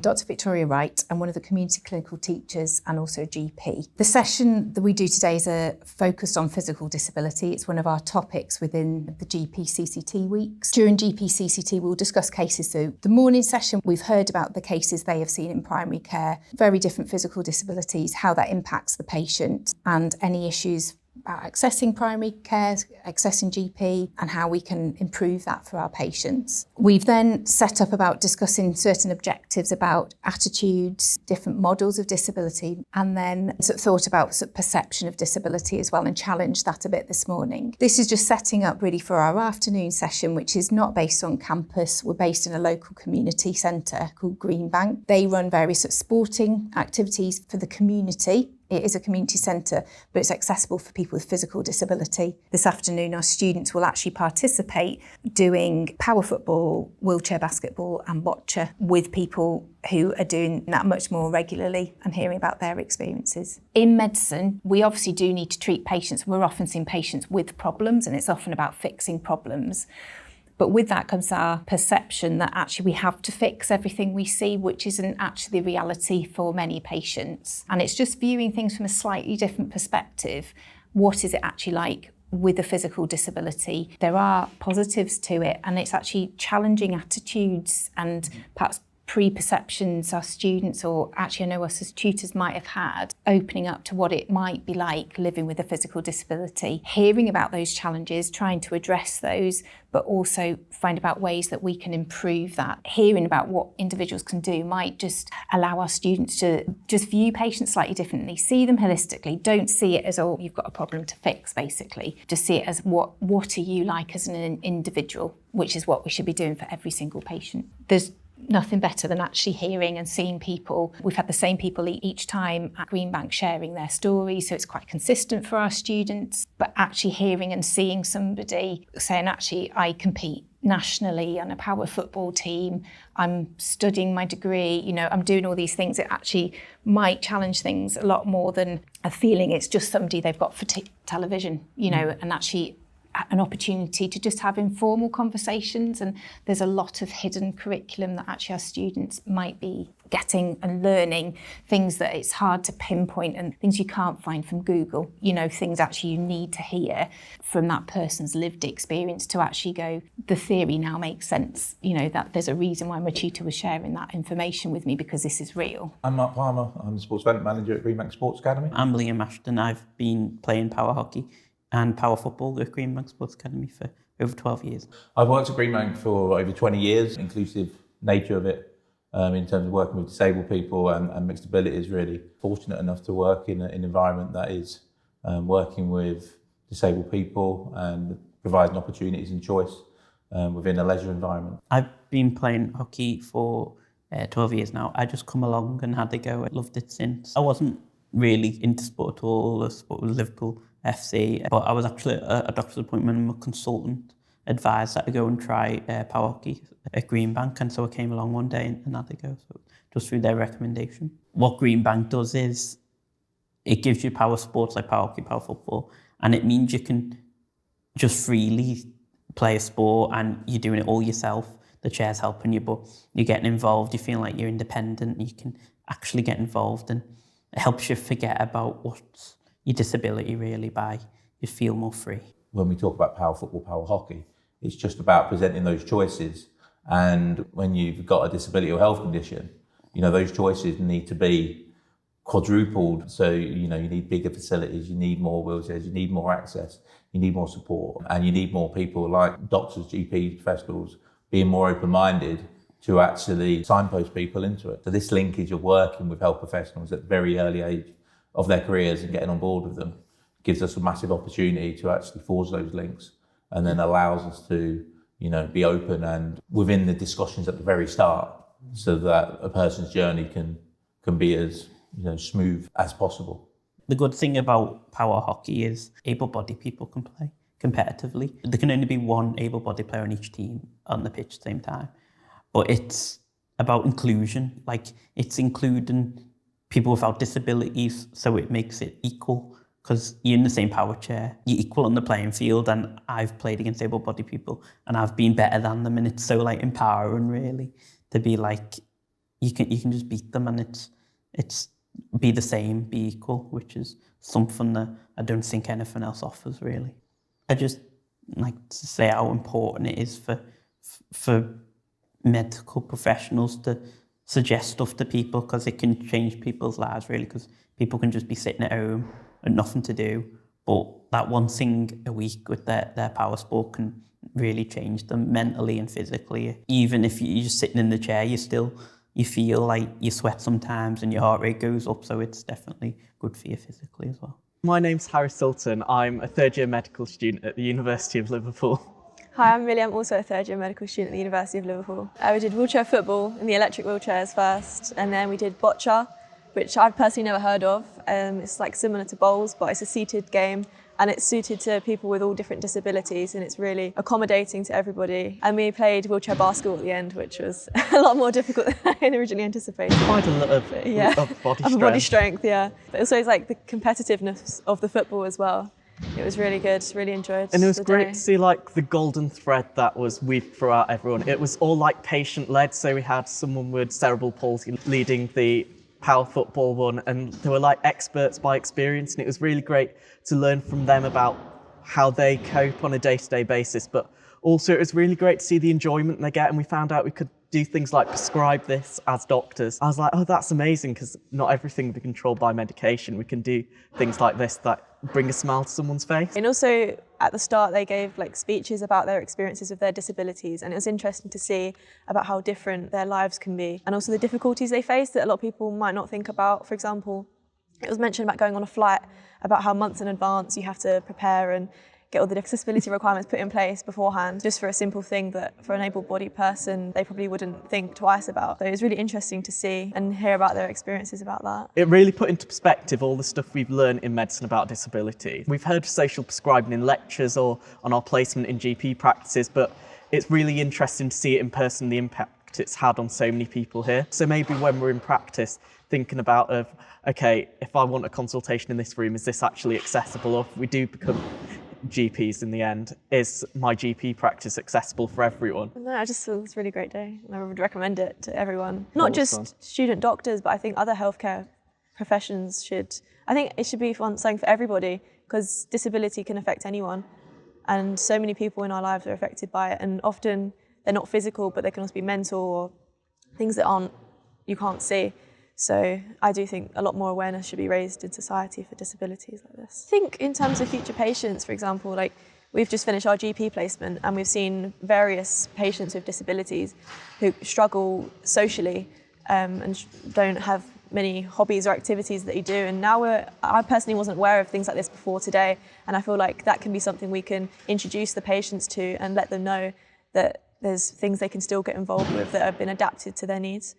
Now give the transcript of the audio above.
Dr. Victoria Wright. I'm one of the community clinical teachers and also a GP. The session that we do today is focused on physical disability. It's one of our topics within the GP CCT weeks. During GP CCT, we'll discuss cases. So the morning session, we've heard about the cases they have seen in primary care, very different physical disabilities, how that impacts the patient and any issues about accessing primary care, accessing GP, and how we can improve that for our patients. We've then set up about discussing certain objectives about attitudes, different models of disability, and then thought about perception of disability as well and challenged that a bit this morning. This is just setting up really for our afternoon session, which is not based on campus. We're based in a local community centre called Greenbank. They run various sporting activities for the community. It is a community centre, but it's accessible for people with physical disability. This afternoon, our students will actually participate doing power football, wheelchair basketball and bocce with people who are doing that much more regularly and hearing about their experiences. In medicine, we obviously do need to treat patients. We're often seeing patients with problems, and it's often about fixing problems. But with that comes our perception that actually we have to fix everything we see, which isn't actually the reality for many patients. And it's just viewing things from a slightly different perspective. What is it actually like with a physical disability? There are positives to it, and it's actually challenging attitudes and perhaps preperceptions our students, or actually I know us as tutors, might have had, opening up to what it might be like living with a physical disability, hearing about those challenges, trying to address those, but also find about ways that we can improve that. Hearing about what individuals can do might just allow our students to just view patients slightly differently, see them holistically, don't see it as, oh, you've got a problem to fix, basically. Just see it as what are you like as an individual, which is what we should be doing for every single patient. There's nothing better than actually hearing and seeing people. We've had the same people each time at Greenbank sharing their stories, so it's quite consistent for our students. But actually hearing and seeing somebody saying, actually, I compete nationally on a power football team, I'm studying my degree, I'm doing all these things, it actually might challenge things a lot more than a feeling it's just somebody they've got for television, and actually an opportunity to just have informal conversations. And there's a lot of hidden curriculum that actually our students might be getting and learning, things that it's hard to pinpoint and things you can't find from Google, things actually you need to hear from that person's lived experience to actually go, the theory now makes sense, that there's a reason why my tutor was sharing that information with me, because this is real. I'm Mark Palmer, I'm the Sports Development Manager at Greenbank Sports Academy. I'm Liam Ashton, I've been playing power hockey and power football at Greenbank Sports Academy for over 12 years. I've worked at Greenbank for over 20 years. Inclusive nature of it, in terms of working with disabled people and mixed abilities, really. Fortunate enough to work in an environment that is working with disabled people and providing opportunities and choice within a leisure environment. I've been playing hockey for 12 years now. I just come along and had a go. I loved it since. I wasn't really into sport at all. I sport with Liverpool FC, but I was actually at a doctor's appointment. I'm a consultant advised that I go and try power hockey at Greenbank, and so I came along one day and had a go, so just through their recommendation. What Greenbank does is it gives you power sports like power hockey, power football, and it means you can just freely play a sport and you're doing it all yourself. The chair's helping you, but you're getting involved, you feel like you're independent, you can actually get involved, and it helps you forget about what's your disability really, by you feel more free. When we talk about power football, power hockey, it's just about presenting those choices. And when you've got a disability or health condition, those choices need to be quadrupled. So, you need bigger facilities, you need more wheelchairs, you need more access, you need more support, and you need more people like doctors, GP professionals being more open-minded to actually signpost people into it. So this linkage of working with health professionals at a very early age of their careers and getting on board with them gives us a massive opportunity to actually forge those links, and then allows us to, be open and within the discussions at the very start, so that a person's journey can be as smooth as possible. The good thing about power hockey is able-bodied people can play competitively. There can only be one able-bodied player on each team on the pitch at the same time. But it's about inclusion, it's including people without disabilities, so it makes it equal, because you're in the same power chair, you're equal on the playing field, and I've played against able-bodied people and I've been better than them, and it's so empowering really to be you can just beat them, and it's be the same, be equal, which is something that I don't think anything else offers really. I just like to say how important it is for medical professionals to suggest stuff to people, because it can change people's lives really, because people can just be sitting at home and nothing to do, but that one thing a week with their power sport can really change them mentally and physically. Even if you're just sitting in the chair, you feel like you sweat sometimes and your heart rate goes up, so it's definitely good for you physically as well. My name's Harry Sultan. I'm a third-year medical student at the University of Liverpool. Hi, I'm Millie. I'm also a third-year medical student at the University of Liverpool. We did wheelchair football in the electric wheelchairs first, and then we did boccia, which I've personally never heard of. It's like similar to bowls, but it's a seated game, and it's suited to people with all different disabilities, and it's really accommodating to everybody. And we played wheelchair basketball at the end, which was a lot more difficult than I had originally anticipated. Quite a lot of body strength. Body strength, yeah. But also it's like the competitiveness of the football as well. It was really good, really enjoyed. And it was great to see like the golden thread that was weaved throughout everyone. It was all like patient-led, so we had someone with cerebral palsy leading the power football one, and they were like experts by experience, and it was really great to learn from them about how they cope on a day-to-day basis. But also it was really great to see the enjoyment they get, and we found out we could do things like prescribe this as doctors. I was like, oh, that's amazing, because not everything will be controlled by medication. We can do things like this that bring a smile to someone's face. And also at the start they gave like speeches about their experiences with their disabilities, and it was interesting to see about how different their lives can be, and also the difficulties they face that a lot of people might not think about. For example, it was mentioned about going on a flight, about how months in advance you have to prepare and get all the accessibility requirements put in place beforehand, just for a simple thing that for an able-bodied person they probably wouldn't think twice about. So it was really interesting to see and hear about their experiences about that. It really put into perspective all the stuff we've learned in medicine about disability. We've heard of social prescribing in lectures or on our placement in GP practices, but it's really interesting to see it in person, the impact it's had on so many people here. So maybe when we're in practice, thinking about okay, if I want a consultation in this room, is this actually accessible? Or if we do become GPs in the end, is my GP practice accessible for everyone? No, I just thought it was a really great day, and I would recommend it to everyone. Not just student doctors, but I think other healthcare professions should. I think it should be something for everybody, because disability can affect anyone, and so many people in our lives are affected by it, and often they're not physical, but they can also be mental or things that you can't see. So I do think a lot more awareness should be raised in society for disabilities like this. I think in terms of future patients, for example, like we've just finished our GP placement, and we've seen various patients with disabilities who struggle socially and don't have many hobbies or activities that they do. And now I personally wasn't aware of things like this before today, and I feel like that can be something we can introduce the patients to and let them know that there's things they can still get involved with that have been adapted to their needs.